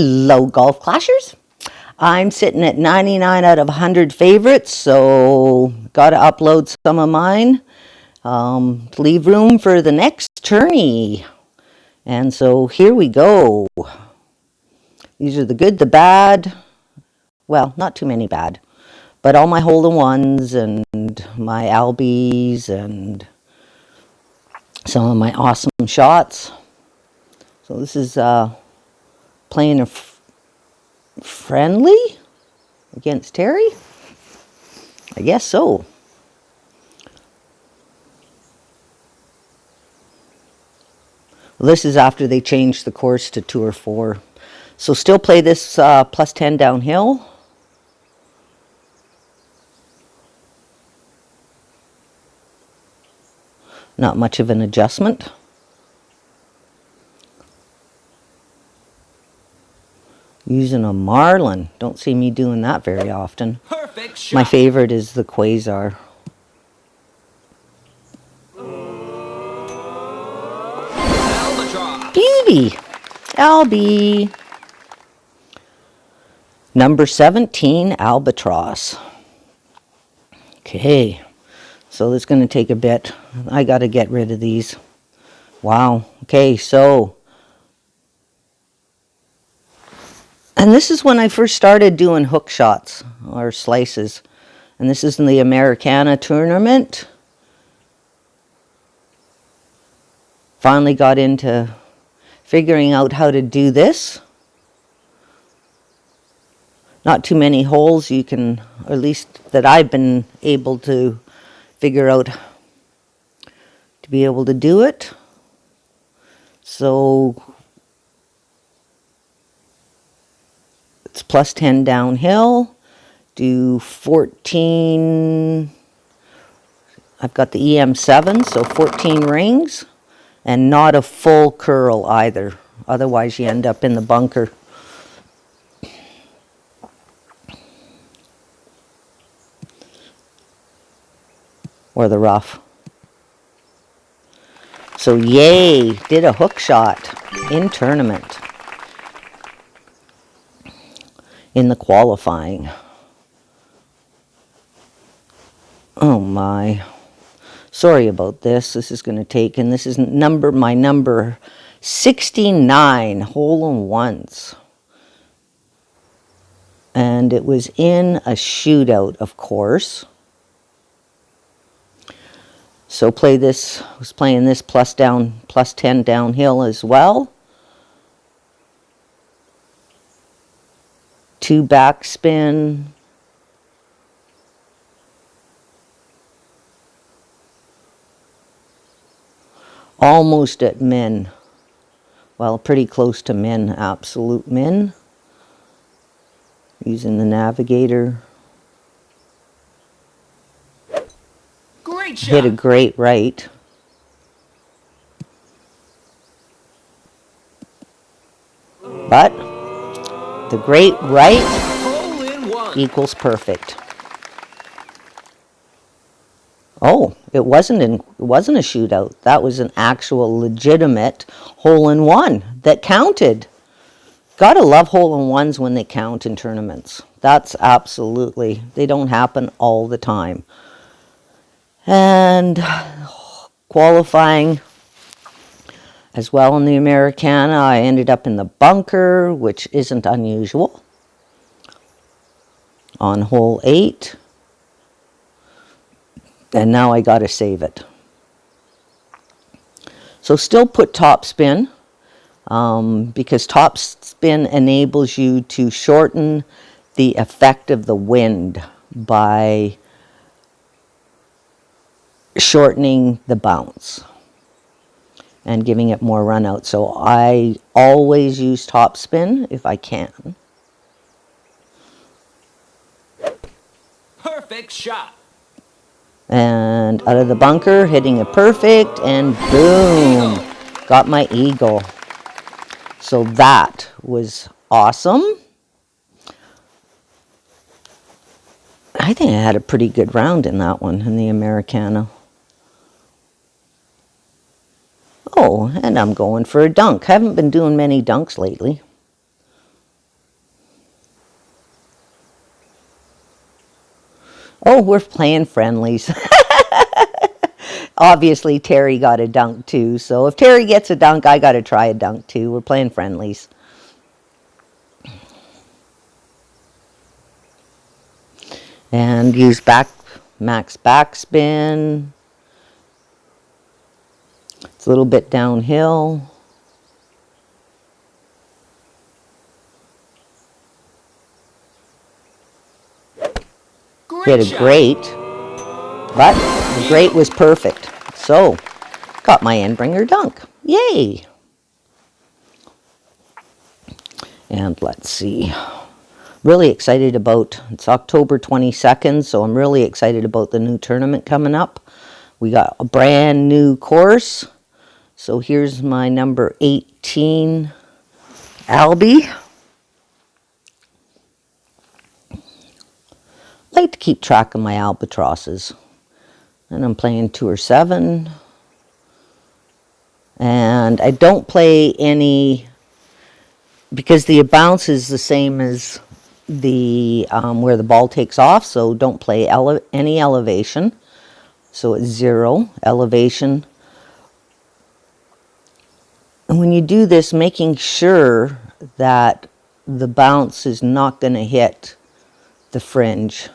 Hello, Golf Clashers. I'm sitting at 99 out of 100 favorites, so got to upload some of mine to leave room for the next tourney. And so here we go. These are the good, the bad. Well, not too many bad, but all my hole-in-ones and my Albies and some of my awesome shots. So this is playing a friendly against Terry? I guess so. Well, this is after they changed the course to Tour 4. So still play this plus 10 downhill. Not much of an adjustment. Using a Marlin. Don't see me doing that very often. Perfect shot. My favorite is the Quasar. Albatross. Beauty! Albie. Number 17, Albatross. Okay. So this is going to take a bit. I got to get rid of these. Wow. Okay, so. And this is when I first started doing hook shots or slices. And this is in the Americana tournament. Finally got into figuring out how to do this. Not too many holes you can, or at least that I've been able to figure out to be able to do it. So it's plus 10 downhill, do 14, I've got the EM7, so 14 rings, and not a full curl either. Otherwise you end up in the bunker. Or the rough. So yay, did a hook shot in tournament. In the qualifying. Oh my. Sorry about this. This is going to take, and this is my number 69 hole-in-ones. And it was in a shootout, of course. So was playing this plus 10 downhill as well. 2 backspin. Almost at min. Well, pretty close to min, absolute min. Using the navigator. Great shot. Hit a great right. But the great right Hole-in-one. equals perfect. Oh, it wasn't a shootout. That was an actual legitimate hole-in-one that counted. Gotta love hole-in-ones when they count in tournaments. That's absolutely, they don't happen all the time. And qualifying as well in the Americana, I ended up in the bunker, which isn't unusual. On hole 8. And now I got to save it. So still put top spin, because top spin enables you to shorten the effect of the wind by shortening the bounce and giving it more run out. So I always use top spin if I can. Perfect shot. And out of the bunker, hitting it perfect, and boom, got my eagle. So that was awesome. I think I had a pretty good round in that one, in the Americana. Oh, and I'm going for a dunk. Haven't been doing many dunks lately. Oh, we're playing friendlies. Obviously, Terry got a dunk too. So if Terry gets a dunk, I got to try a dunk too. We're playing friendlies. And use max backspin. It's a little bit downhill. Hit Great a shot. great, but the great was perfect. So, got my Endbringer dunk. Yay! And let's see. Really excited about, it's October 22nd, so I'm really excited about the new tournament coming up. We got a brand new course. So here's my number 18 Albie. Like to keep track of my albatrosses. And I'm playing Tour 7. And I don't play any, because the bounce is the same as the where the ball takes off, so don't play any elevation. So it's 0 elevation. And when you do this, making sure that the bounce is not going to hit the fringe.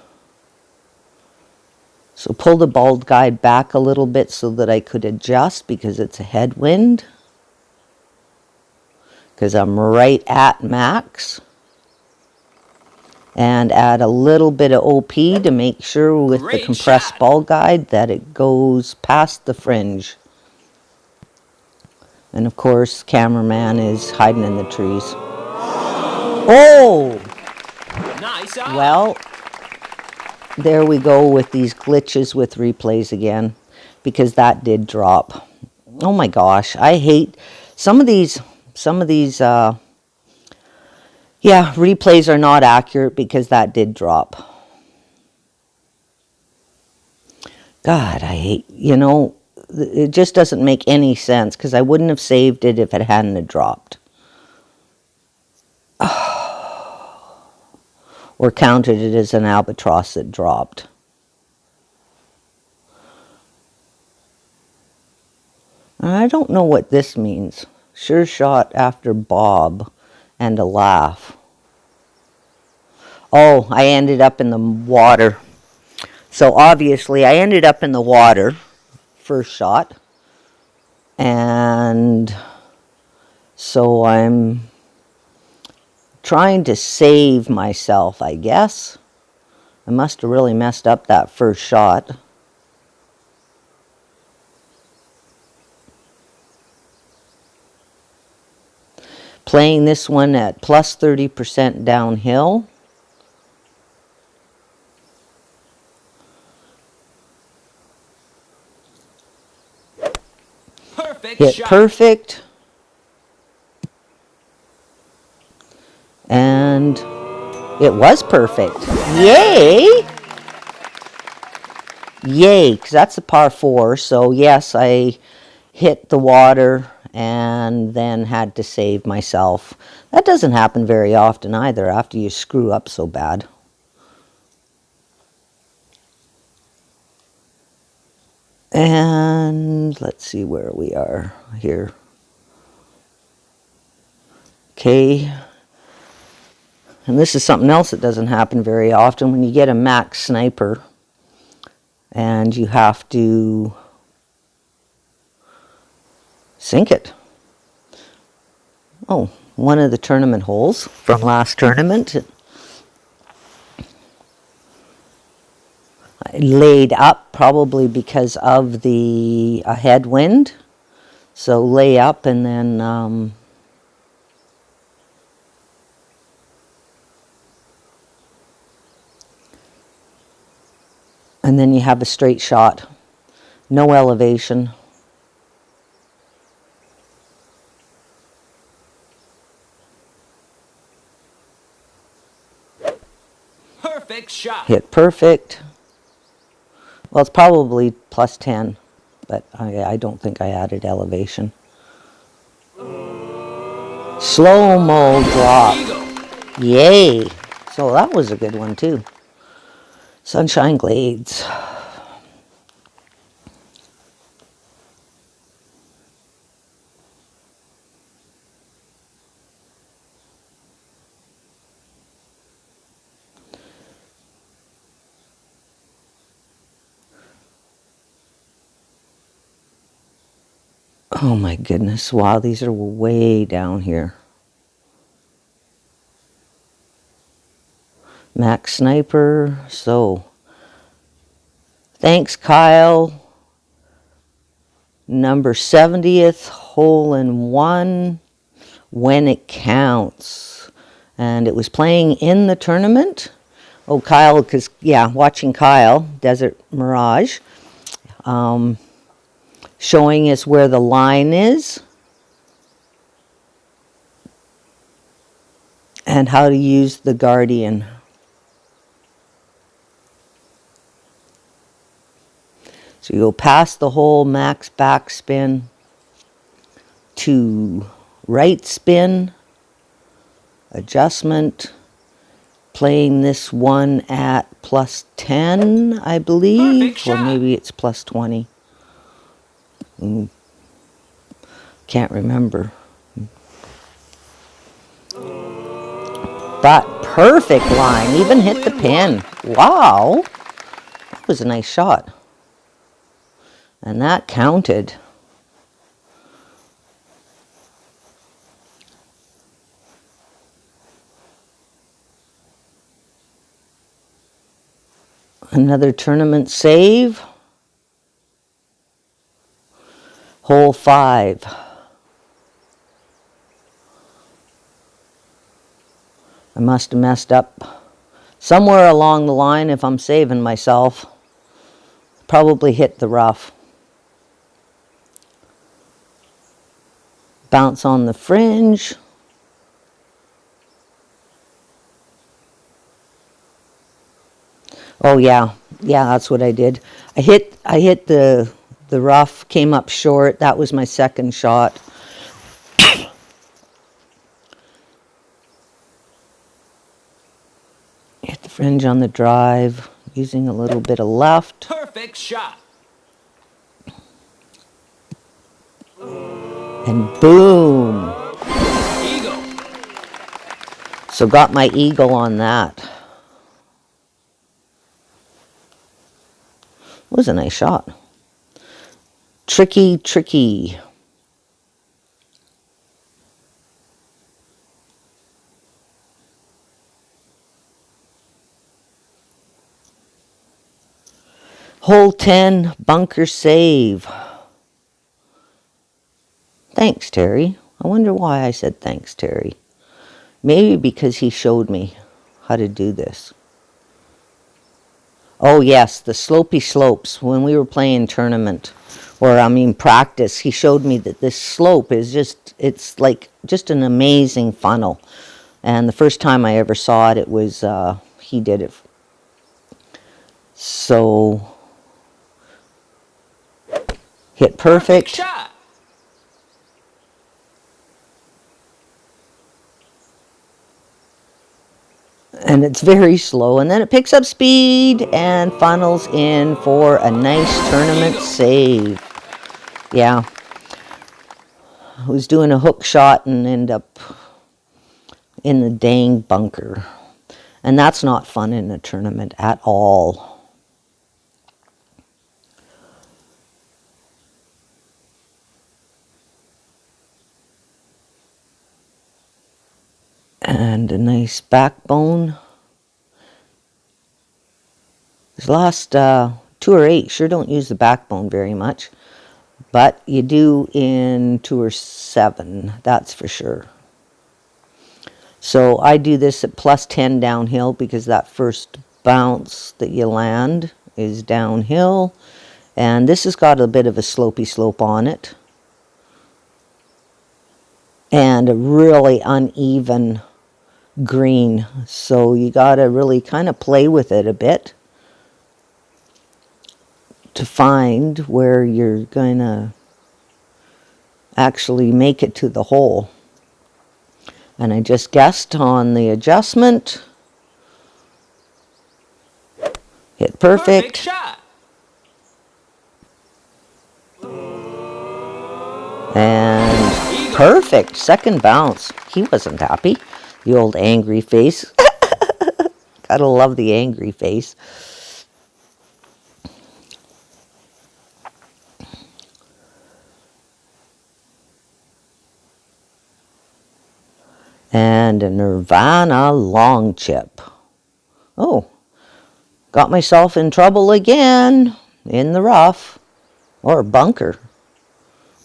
So pull the ball guide back a little bit so that I could adjust, because it's a headwind. Because I'm right at max. And add a little bit of OP to make sure with the Great compressed shot. ball guide that it goes past the fringe. And of course, cameraman is hiding in the trees. Oh! Nice eye. Well, there we go with these glitches with replays again, because that did drop. Oh my gosh, I hate some of these yeah, replays are not accurate because that did drop. God, I hate, it just doesn't make any sense, because I wouldn't have saved it if it hadn't have dropped. Or counted it as an albatross that dropped. I don't know what this means. SureShot after Bob and a laugh. Oh, I ended up in the water. So obviously I ended up in the water, first shot. And so I'm trying to save myself, I guess. I must have really messed up that first shot. Playing this one at plus 30% downhill. Perfect Hit shot. perfect. And it was perfect. Yay! Yay, because that's a par 4. So yes, I hit the water and then had to save myself. That doesn't happen very often either after you screw up so bad. And let's see where we are here. Okay. And this is something else that doesn't happen very often. When you get a max sniper and you have to sink it. Oh, one of the tournament holes from last tournament. I laid up probably because of the headwind. So lay up and then you have a straight shot. No elevation. Perfect shot. Hit perfect. Well, it's probably plus 10, but I don't think I added elevation. Slow-mo drop. Eagle. Yay. So that was a good one too. Sunshine Glades. Oh my goodness, wow, these are way down here. Max Sniper, so thanks Kyle. Number 70th hole in one, when it counts. And it was playing in the tournament. Oh, Kyle, because, yeah, watching Kyle, Desert Mirage, showing us where the line is and how to use the Guardian. So you go past the whole max backspin to right spin, adjustment, playing this one at plus 10, I believe, or maybe it's plus 20. Can't remember. But perfect line, even hit the pin. Wow, that was a nice shot. And that counted. Another tournament save. Hole 5. I must have messed up somewhere along the line if I'm saving myself. Probably hit the rough. Bounce on the fringe. Oh yeah, that's what I did. I hit the rough, came up short. That was my second shot. Hit the fringe on the drive, using a little bit of left. Perfect shot. And boom. Eagle. So got my eagle on that. It was a nice shot. Tricky, tricky. Hole 10, bunker save. Thanks, Terry. I wonder why I said thanks, Terry. Maybe because he showed me how to do this. Oh yes, the slopey slopes. When we were playing tournament, or I mean practice, he showed me that this slope is it's like just an amazing funnel. And the first time I ever saw it, it was, he did it. So, hit perfect. Shot. And it's very slow, and then it picks up speed and funnels in for a nice tournament save. Yeah. I was doing a hook shot and end up in the dang bunker. And that's not fun in a tournament at all. And a nice backbone. This last 2 or 8 sure don't use the backbone very much, but you do in 2 or 7, that's for sure. So I do this at plus 10 downhill because that first bounce that you land is downhill, and this has got a bit of a slopey slope on it and a really uneven green, so you gotta really kind of play with it a bit to find where you're gonna actually make it to the hole. And I just guessed on the adjustment, Hit Perfect perfect. shot. And Eagle. perfect. Second bounce. He wasn't happy. The old angry face. Gotta love the angry face. And a Nirvana long chip. Oh, got myself in trouble again in the rough. Or bunker.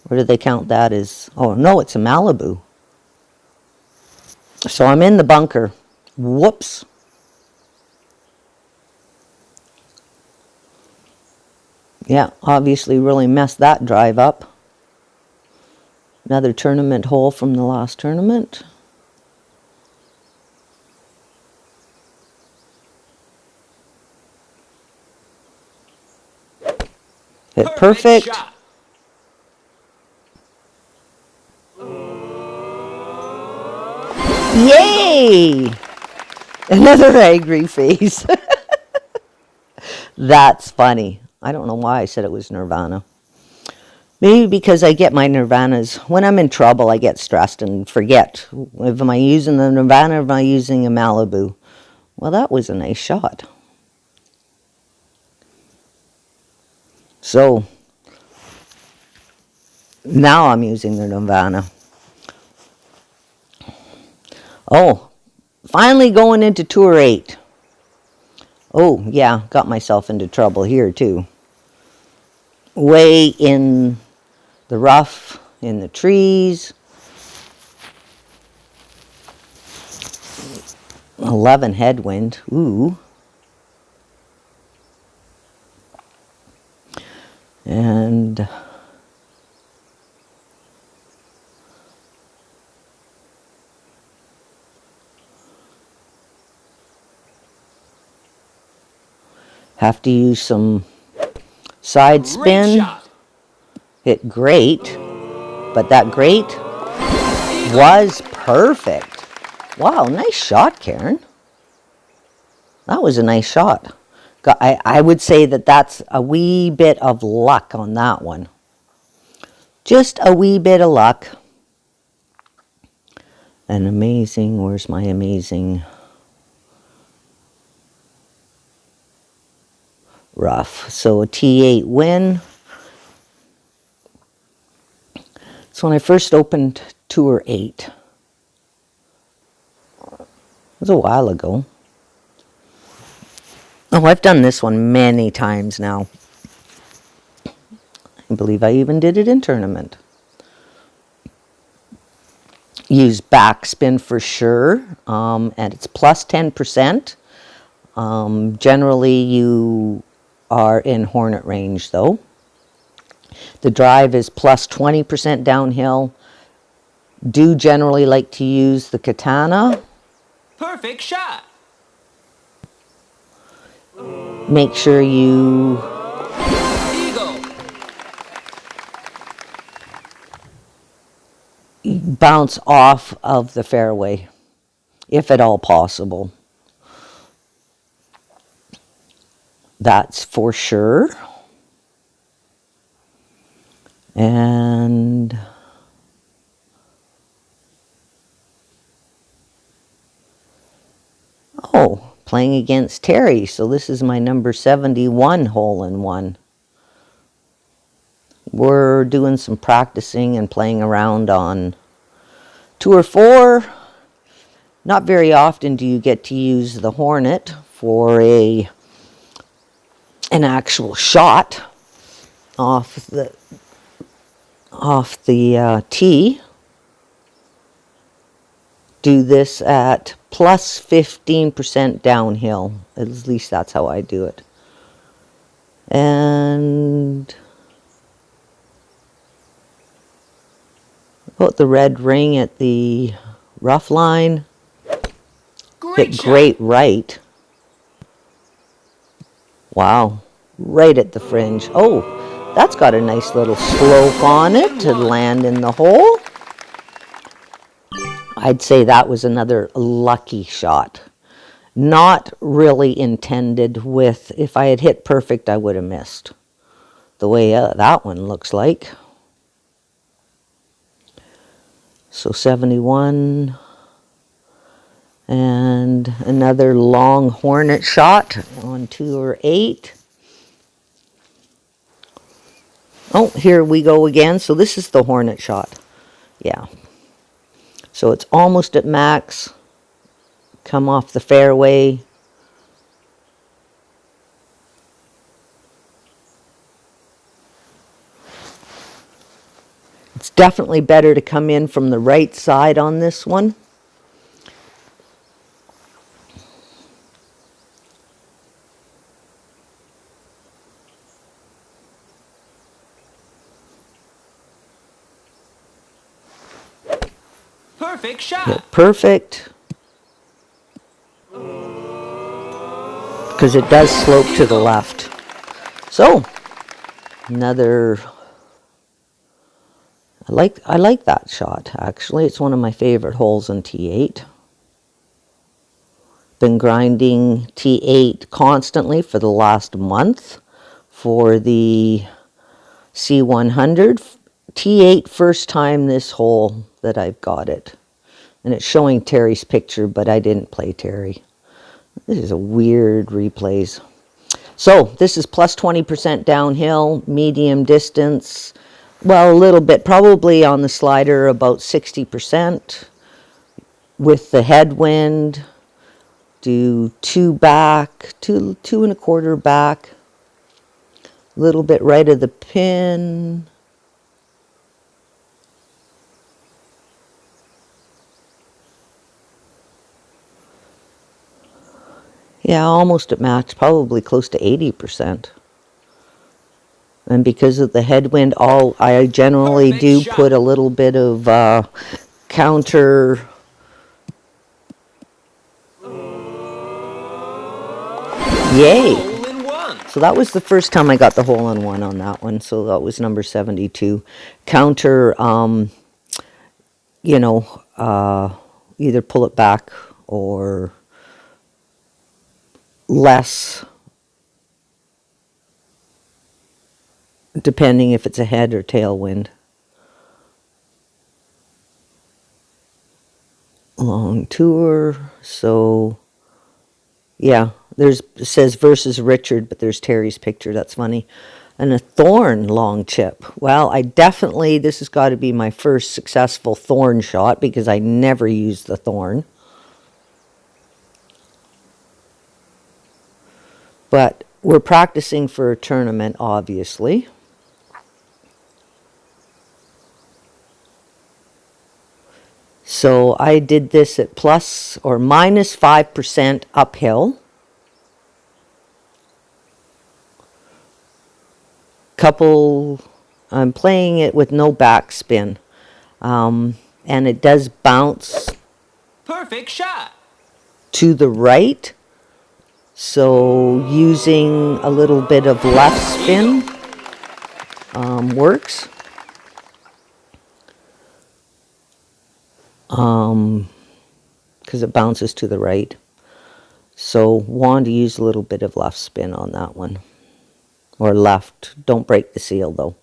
Or do they count that as... Oh, no, it's a Malibu. So I'm in the bunker. Whoops. Yeah, obviously really messed that drive up. Another tournament hole from the last tournament. Hit perfect. Shot. Yay! Another angry face. That's funny. I don't know why I said it was Nirvana. Maybe because I get my Nirvanas. When I'm in trouble, I get stressed and forget. If am I using the Nirvana or am I using a Malibu? Well, that was a nice shot. So, now I'm using the Nirvana. Oh, finally going into Tour 8. Oh, yeah, got myself into trouble here, too. Way in the rough, in the trees. 11 headwind. Ooh. And have to use some side Great spin. shot. Hit great, but that great was perfect. Wow, nice shot, Karen. That was a nice shot. I would say that that's a wee bit of luck on that one. Just a wee bit of luck. An amazing, where's my amazing rough? So a T8 win. It's when I first opened Tour 8. It was a while ago. Oh, I've done this one many times now. I believe I even did it in tournament. Use backspin for sure, and it's plus 10%. Generally, you are in hornet range, though. The drive is plus 20% downhill. Do generally like to use the katana. Perfect shot. Make sure you Eagle. bounce off of the fairway, if at all possible. That's for sure. And oh, playing against Terry. So this is my number 71 hole-in-one. We're doing some practicing and playing around on Tour 4. Not very often do you get to use the Hornet for an actual shot off the tee. Do this at plus 15% downhill. At least that's how I do it. And put the red ring at the rough line. Great Hit shot. great right. Wow. Right at the fringe. Oh, that's got a nice little slope on it to land in the hole. I'd say that was another lucky shot. Not really intended with, if I had hit perfect, I would have missed. The way that one looks like. So 71. And another long hornet shot on 2 or 8. Oh, here we go again. So this is the hornet shot. Yeah. So it's almost at max. Come off the fairway. It's definitely better to come in from the right side on this one. Perfect shot. Perfect. Because it does slope to the left. So, another... I like that shot, actually. It's one of my favorite holes in T8. Been grinding T8 constantly for the last month for the C100. T8 first time this hole that I've got it. And it's showing Terry's picture, but I didn't play Terry. This is a weird replays. So this is plus 20% downhill, medium distance. Well, a little bit, probably on the slider about 60%. With the headwind, do 2 back, 2 1/4 back. A little bit right of the pin. Yeah, almost at match, probably close to 80%. And because of the headwind, I generally do put a little bit of counter. Yay! So that was the first time I got the hole-in-one on that one. So that was number 72. Counter, you know, either pull it back or less, depending if it's a head or tailwind. Long tour, so yeah, it says versus Richard, but there's Terry's picture. That's funny. And a thorn long chip. Well, this has got to be my first successful thorn shot because I never used the thorn. But we're practicing for a tournament, obviously. So I did this at plus or minus 5% uphill. I'm playing it with no backspin. And it does bounce. Perfect shot. To the right. So using a little bit of left spin works. Because it bounces to the right. So want to use a little bit of left spin on that one. Or left. Don't break the seal though.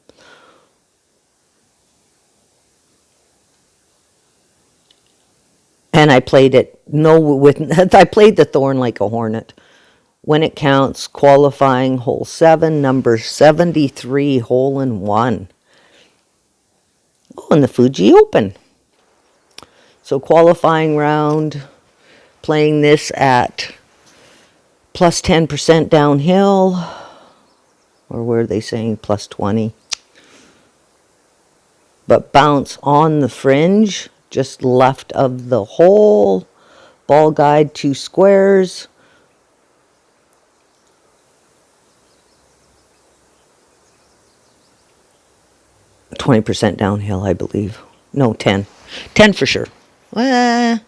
And I played it I played the thorn like a hornet. When it counts, qualifying hole 7, number 73, hole-in-one. Oh, and the Fuji Open. So qualifying round, playing this at plus 10% downhill. Or were they saying plus 20? But bounce on the fringe, just left of the hole. Ball guide 2 squares. %20 downhill, I believe. No, 10. 10 for sure. Or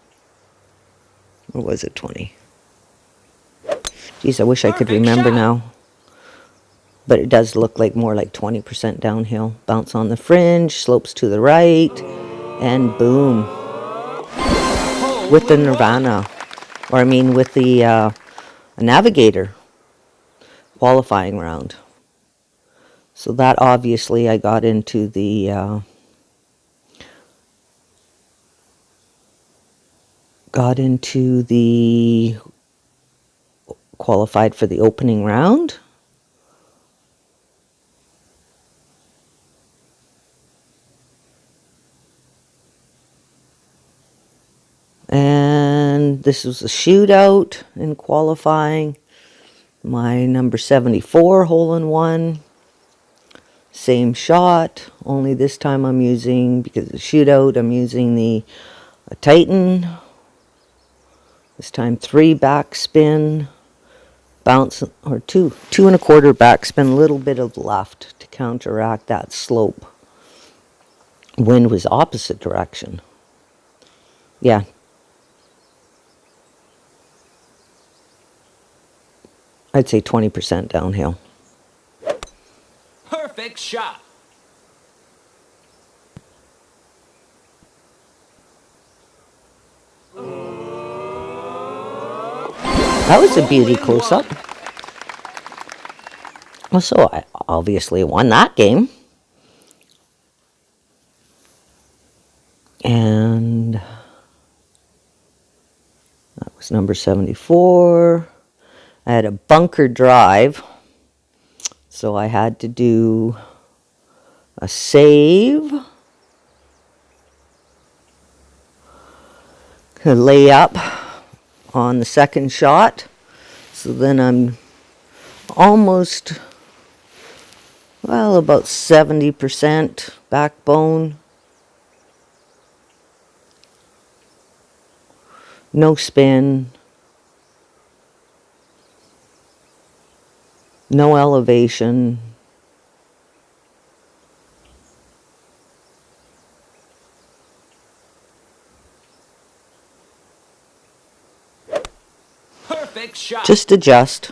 was it 20? Geez, I wish I could remember now. But it does look like more like 20% downhill. Bounce on the fringe, slopes to the right, and boom. With the Nirvana. Or I mean with the navigator qualifying round. So that obviously I got into the qualified for the opening round. And this was a shootout in qualifying. My number 74 hole-in-one. Same shot, only this time I'm using, because of the shootout, I'm using the Titan. This time 3 backspin, bounce, or two and a quarter backspin, a little bit of left to counteract that slope. Wind was opposite direction. Yeah. I'd say 20% downhill. Perfect shot. That was a beauty close-up. Well, so I obviously won that game. And that was number 74. I had a bunker drive, so I had to do a save, a layup on the second shot. So then I'm almost, well, about 70% backbone. No spin. No elevation. Perfect shot. Just adjust.